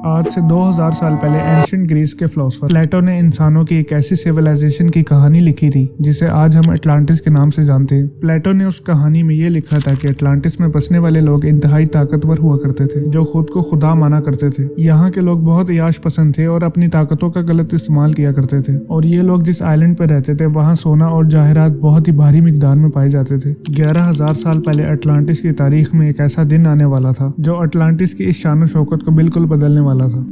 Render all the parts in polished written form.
आज से 2000 साल पहले एंशिएंट ग्रीस के फिलोसोफर प्लेटो ने इंसानों की एक ऐसी सिविलाइजेशन की कहानी लिखी थी जिसे आज हम अटलांटिस के नाम से जानते हैं। प्लेटो ने उस कहानी में ये लिखा था कि अटलांटिस में बसने वाले लोग इंतहाई ताकतवर हुआ करते थे, जो खुद को खुदा माना करते थे। यहाँ के लोग बहुत याश पसंद थे और अपनी ताकतों का गलत इस्तेमाल किया करते थे। और ये लोग जिस आइलैंड पर रहते थे वहाँ सोना और जवाहरात बहुत ही भारी मिकदार में पाए जाते थे। 11,000 साल पहले अटलांटिस की तारीख में एक ऐसा दिन आने वाला था जो अटलांटिस की इस शान शौकत को बिल्कुल बदलने वाला था।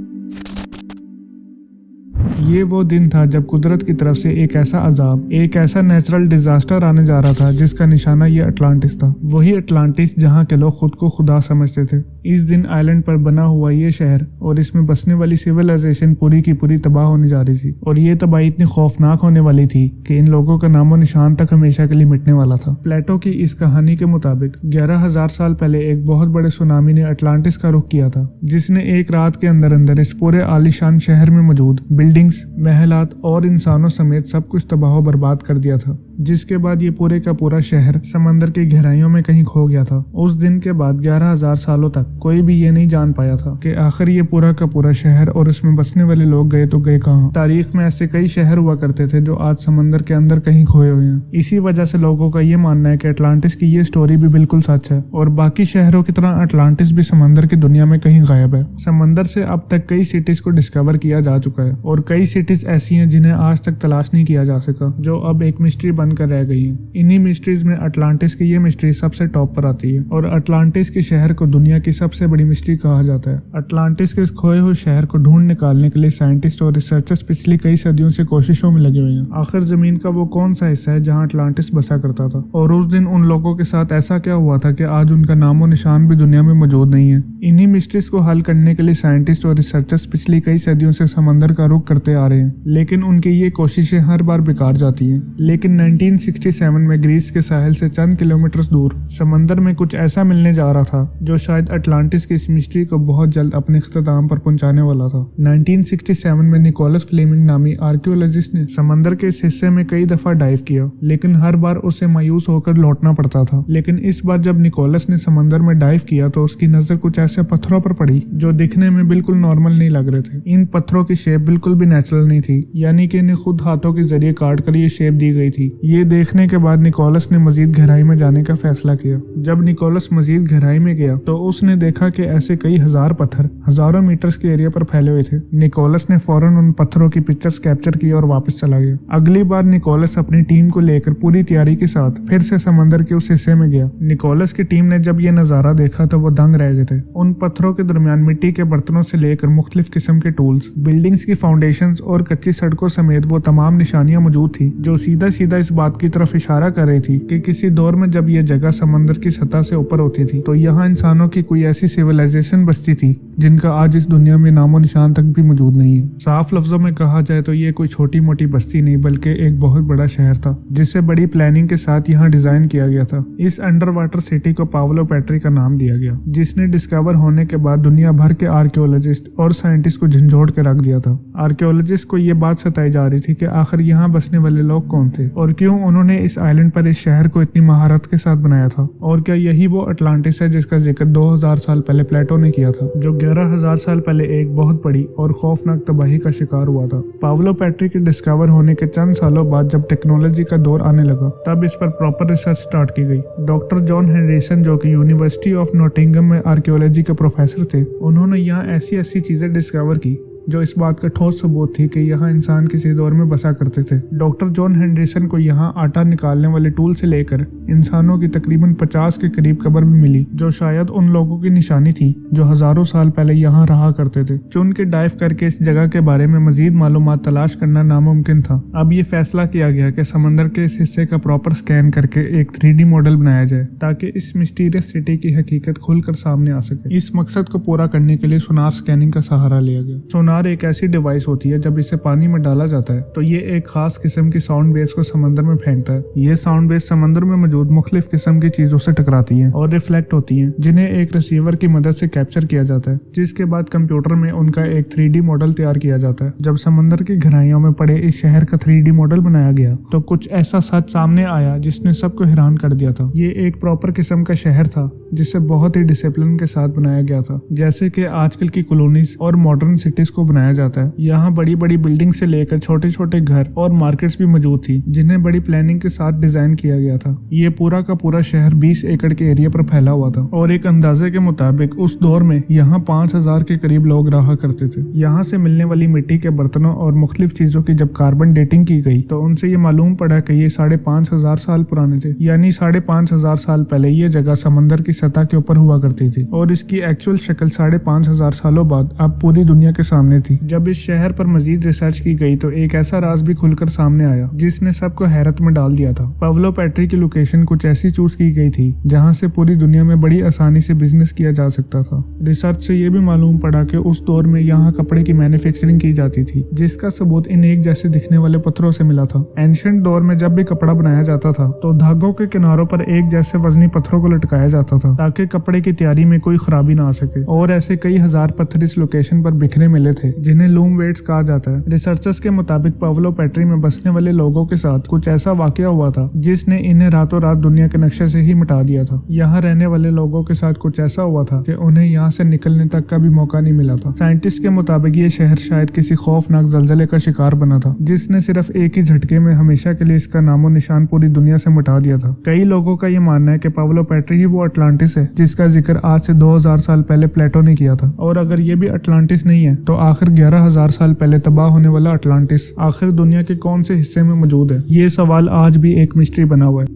ये वो दिन था जब कुदरत की तरफ से एक ऐसा अजाब, एक ऐसा नेचुरल डिजास्टर आने जा रहा था जिसका निशाना ये अटलांटिस था। वही अटलांटिस जहाँ के लोग खुद को खुदा समझते थे। इस दिन आइलैंड पर बना हुआ ये शहर और इसमें बसने वाली सिविलाइजेशन पूरी की पूरी तबाह होने जा रही थी। और ये तबाही इतनी खौफनाक होने वाली थी कि इन लोगों का नामो निशान तक हमेशा के लिए मिटने वाला था। प्लेटो की इस कहानी के मुताबिक 11,000 साल पहले एक बहुत बड़े सुनामी ने अटलांटिस का रुख किया था, जिसने एक रात के अंदर अंदर इस पूरे आलीशान शहर में मौजूद बिल्डिंग्स, महलात और इंसानों समेत सब कुछ तबाह बर्बाद कर दिया था। जिसके बाद ये पूरे का पूरा शहर समंदर की गहराइयों में कहीं खो गया था। उस दिन के बाद 11,000 सालों तक कोई भी ये नहीं जान पाया था कि आखिर ये पूरा का पूरा शहर और उसमें बसने वाले लोग गए तो गए कहाँ। तारीख में ऐसे कई शहर हुआ करते थे जो आज समंदर के अंदर कहीं खोए हुए हैं। इसी वजह से लोगों का ये मानना है कि अटलांटिस की ये स्टोरी भी बिल्कुल सच है और बाकी शहरों की तरह अटलांटिस भी समंदर की दुनिया में कहीं गायब है। समंदर से अब तक कई सिटीज को डिस्कवर किया जा चुका है और कई सिटीज ऐसी हैं जिन्हें आज तक तलाश नहीं किया जा सका, जो अब एक मिस्ट्री बनकर रह गई है। इन्हीं मिस्ट्रीज में अटलांटिस की ये मिस्ट्री सबसे टॉप पर आती है और अटलांटिस के शहर को दुनिया की सबसे बड़ी मिस्ट्री कहा जाता है। अटलांटिस के इस खोए हुए शहर को ढूंढ निकालने के लिए साइंटिस्ट और रिसर्चर्स पिछली कई सदियों से कोशिशों में लगे हुए हैं। आखिर जमीन का वो कौन सा हिस्सा है जहां अटलांटिस बसा करता था और उस दिन उन लोगों के साथ ऐसा क्या हुआ था कि आज उनका नामो निशान भी दुनिया में मौजूद नहीं है। इन्हीं मिस्ट्रीज को हल करने के लिए साइंटिस्ट और रिसर्चर्स पिछली कई सदियों से समंदर का रुख करते आ रहे हैं, लेकिन उनकी ये कोशिशें हर बार बेकार जाती हैं। लेकिन 1967 में ग्रीस के साहिल से चंद किलोमीटर दूर समंदर में कुछ ऐसा मिलने जा रहा था जो शायद अटलांटिस की इस मिस्ट्री को बहुत जल्द अपने इख्तिताम पर पहुंचाने वाला था। 1967 में निकोलस फ्लेमिंग नामी आर्कियोलॉजिस्ट ने समंदर के इस हिस्से में कई दफा डाइव किया, लेकिन हर बार उसे मायूस होकर लौटना पड़ता था। लेकिन इस बार जब निकोलस ने समंदर में डाइव किया तो उसकी नजर कुछ ऐसे पत्थरों पर पड़ी जो दिखने में बिल्कुल नॉर्मल नहीं लग रहे थे। इन पत्थरों की शेप बिल्कुल भी नेचुरल नहीं थी, यानी कि इन्हें खुद हाथों के जरिए काट कर ये शेप दी गई थी। ये देखने के बाद निकोलस ने मजीद गहराई में जाने का फैसला किया। जब निकोलस मजीद गहराई में गया तो उसने देखा कि ऐसे कई हजार पत्थर हजारों मीटर्स के एरिया पर फैले हुए थे। निकोलस ने फौरन उन पत्थरों की पिक्चर्स कैप्चर की और वापस चला गया। अगली बार निकोलस अपनी टीम को लेकर पूरी तैयारी के साथ फिर से समंदर के उस हिस्से में गया। निकोलस की टीम ने जब ये नजारा देखा तो वो दंग रह गए थे। उन पत्थरों के दरमियान मिट्टी के बर्तनों से लेकर मुख्तलिफ किस्म के टूल्स, बिल्डिंग्स की फाउंडेशंस और कच्ची सड़कों समेत वो तमाम निशानियां मौजूद थी जो सीधा सीधा इस बात की तरफ इशारा कर रही थी कि किसी दौर में जब ये जगह समंदर की सतह से ऊपर होती थी तो यहाँ इंसानों की कोई ऐसी सिविलाइजेशन बसती थी जिनका आज इस दुनिया में नामो निशान तक भी मौजूद नहीं है। साफ लफ्जों में कहा जाए तो ये कोई छोटी मोटी बस्ती नहीं बल्कि एक बहुत बड़ा शहर था जिसे बड़ी प्लानिंग के साथ यहाँ डिजाइन किया गया था। इस अंडर वाटर सिटी को पावलो पेट्री का नाम दिया गया, जिसने डिस्कवर होने के बाद दुनिया भर के आर्कियोलॉजिस्ट और साइंटिस्ट को झंझोड़ के रख दिया था। आर्कियोलॉजिस्ट को ये बात सताई जा रही थी कि आखिर यहाँ बसने वाले लोग कौन थे और क्यों उन्होंने इस आइलैंड पर इस शहर को इतनी महारत के साथ बनाया था, और क्या यही वो अटलांटिस है जिसका जिक्र 2000 साल पहले प्लेटो ने किया था, जो 11,000 साल पहले एक बहुत बड़ी और खौफनाक तबाही का शिकार हुआ था। पावलो पेट्री के डिस्कवर होने के चंद सालों बाद जब टेक्नोलॉजी का दौर आने लगा तब इस पर प्रॉपर रिसर्च स्टार्ट की गई। डॉक्टर जॉन हेनरिसन, जो कि यूनिवर्सिटी ऑफ नॉटिंघम में आर्कियोलॉजी के प्रोफेसर थे, उन्होंने यहाँ ऐसी ऐसी चीजें डिस्कवर की जो इस बात का ठोस सबूत थी कि यहाँ इंसान किसी दौर में बसा करते थे। डॉक्टर जॉन हेनरिसन को यहाँ आटा निकालने वाले टूल से लेकर इंसानों की तकरीबन 50 के करीब कब्र भी मिली, जो शायद उन लोगों की निशानी थी जो हजारों साल पहले यहाँ रहा करते थे। चुन के डाइव करके इस जगह के बारे में मजीद मालूमात तलाश करना नामुमकिन था। अब ये फैसला किया गया कि समंदर के इस हिस्से का प्रॉपर स्कैन करके एक 3D मॉडल बनाया जाए ताकि इस मिस्टीरियस सिटी की हकीकत खुलकर सामने आ सके। इस मकसद को पूरा करने के लिए सोनार स्कैनिंग का सहारा लिया गया। सोनार एक ऐसी डिवाइस होती है, जब इसे पानी में डाला जाता है तो ये एक खास किस्म की साउंड वेव्स को समंदर में फेंकता है। ये साउंड वेव्स समंदर में मौजूद मुख्तलिफ किस्म की चीजों से टकराती हैं और रिफ्लेक्ट होती हैं, जिन्हें एक रिसीवर की मदद से कैप्चर किया जाता है, जिसके बाद कंप्यूटर में उनका एक 3D मॉडल तैयार किया जाता है। जब समंदर की गहराइयों में पड़े इस शहर का 3D मॉडल बनाया गया तो कुछ ऐसा सच सामने आया जिसने सबको हैरान कर दिया था। ये एक प्रॉपर किस्म का शहर था जिसे बहुत ही डिसिप्लिन के साथ बनाया गया था, जैसे कि आजकल की कॉलोनीज और मॉडर्न सिटीज को बनाया जाता है। यहाँ बड़ी बड़ी बिल्डिंग से लेकर छोटे छोटे घर और मार्केट्स भी मौजूद थी, जिन्हें बड़ी प्लानिंग के साथ डिजाइन किया गया था। ये पूरा का पूरा शहर 20 एकड़ के एरिया पर फैला हुआ था और एक अंदाजे के मुताबिक उस दौर में यहाँ 5000 के करीब लोग रहा करते थे। यहाँ से मिलने वाली मिट्टी के बर्तनों और मुख्तलिफ चीजों की जब कार्बन डेटिंग की गई तो उनसे ये मालूम पड़ा कि ये 5500 साल पुराने थे, यानी 5500 साल पहले ये जगह समंदर की सतह के ऊपर हुआ करती थी और इसकी एक्चुअल शक्ल 5500 सालों बाद अब पूरी दुनिया के सामने थी। जब इस शहर पर मजीद रिसर्च की गई तो एक ऐसा राज भी खुलकर सामने आया जिसने सबको हैरत में डाल दिया था। पावलो पेट्री की लोकेशन कुछ ऐसी चूज की गई थी जहां से पूरी दुनिया में बड़ी आसानी से बिजनेस किया जा सकता था। रिसर्च से ये भी मालूम पड़ा कि उस दौर में यहाँ कपड़े की मैन्युफैक्चरिंग की जाती थी, जिसका सबूत इन एक जैसे दिखने वाले पत्थरों से मिला था। एंशिएंट दौर में जब भी कपड़ा बनाया जाता था तो धागों के किनारों पर एक जैसे वजनी पत्थरों को लटकाया जाता था ताकि कपड़े की तैयारी में कोई खराबी ना आ सके, और ऐसे कई हजार पत्थर इस लोकेशन पर बिखरे मिले थे जिन्हें लूम वेट्स कहा जाता है। रिसर्चर्स के मुताबिक पावलो पेट्री में बसने वाले लोगों के साथ कुछ ऐसा वाकया हुआ था जिसने इन्हें रातों रात दुनिया के नक्शे से ही मिटा दिया था। यहाँ रहने वाले लोगों के साथ कुछ ऐसा हुआ था कि उन्हें यहाँ से निकलने तक का भी मौका नहीं मिला था। साइंटिस्ट के मुताबिक ये शहर शायद किसी खौफनाक जलजले का शिकार बना था जिसने सिर्फ एक ही झटके में हमेशा के लिए इसका नामो निशान पूरी दुनिया से मिटा दिया था। कई लोगों का ये मानना है कि पावलो पेट्री ही वो अटलांटिस है जिसका जिक्र आज से 2000 साल पहले प्लेटो ने किया था। और अगर ये भी अटलांटिस नहीं है तो आखिर 11000 साल पहले तबाह होने वाला अटलांटिस आखिर दुनिया के कौन से हिस्से में मौजूद है? ये सवाल आज भी एक मिस्ट्री बना हुआ है।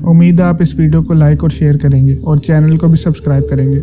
उम्मीद है आप इस वीडियो को लाइक और शेयर करेंगे और चैनल को भी सब्सक्राइब करेंगे।